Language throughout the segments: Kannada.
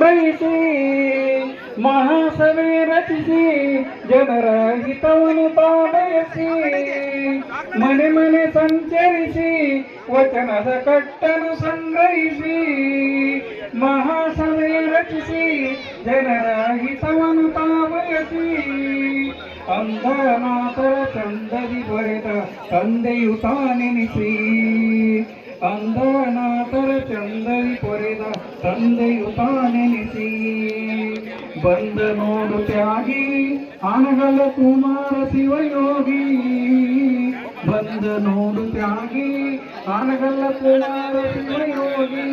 ಸಂಗ್ರಹಿಸಿ ಮಹಾಸಭೆ ರಚಿಸಿ ಜನರ ಹಿತವನ್ನು ಬಯಸಿ ಮನೆ ಮನೆ ಸಂಚರಿಸಿ ವಚನದ ಕಟ್ಟನ್ನು ಸಂಗ್ರಹಿಸಿ ಮಹಾಸಭೆ ರಚಿಸಿ ಜನರ ಹಿತವನ್ನು ಬಯಸಿ ಅಂಧನಾಥರ ಚಂದದಿ ಬರೆದ ತಂದೆಯು ತಾನೆನಿಸಿ ಅಂಧನಾಥರ ಚಂದದಿ ಪೊರೆದ ತಂದೆಯು ತಾನೆನಿಸಿ ಬಂದ ನೋಡು ತ್ಯಾಗಿ ಆನಗಲ ಕುಮಾರ ಶಿವಯೋಗಿ ಬಂದ ನೋಡು ತ್ಯಾಗಿ ಆನಗಲ ಕುಮಾರ ಶಿವಯೋಗಿ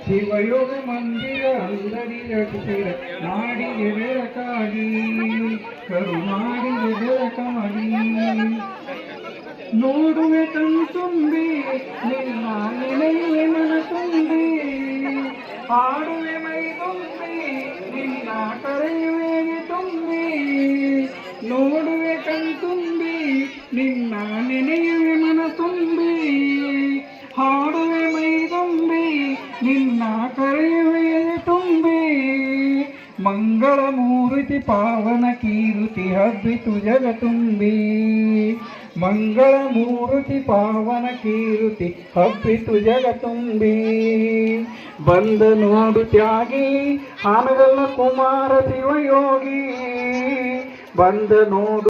ಶಿವಯೋಗ ಮಂದಿರ ಅಂದಡಿ ರಚಿಸಿದ ನಾಡಿಗೆ ಬೆಳಕಾಗಿ ಕರುನಾಡಿಗೆ ಬೆಳಕಾಗಿ ನೋಡುವೆ ಕಣ್ತುಂಬಿ ನಿನ್ನ ನೆನೆಯುವೆ ಮನ ತುಂಬಿ ಹಾಡುವೆ ಮೈ ತುಂಬಿ ನಿನ್ನ ಕರೆಯುವೆ ತುಂಬಿ ನೋಡುವೆ ಕಣ್ತುಂಬಿ ನಿನ್ನ ನೆನೆಯುವೆ ಮನ ತುಂಬಿ ಹಾಡುವೆ ಮೈ ತುಂಬಿ ನಿನ್ನ ಕರೆಯುವೆ ತುಂಬಿ ಮಂಗಳ ಮೂರ್ತಿ ಪಾವನ ಕೀರುತಿ ಹಬ್ಬಿತು ಜಗ ತುಂಬಿ ಮಂಗಳ ಮೂರ್ತಿ ಪಾವನ ಕೀರುತಿ ಹಬ್ಬಿತು ಜಗ ತುಂಬಿ ಬಂದ ನೋಡು ತ್ಯಾಗಿ ಹಾನಗಲ್ಲ ಕುಮಾರ ಶಿವಯೋಗಿ ಬಂದ ನೋಡು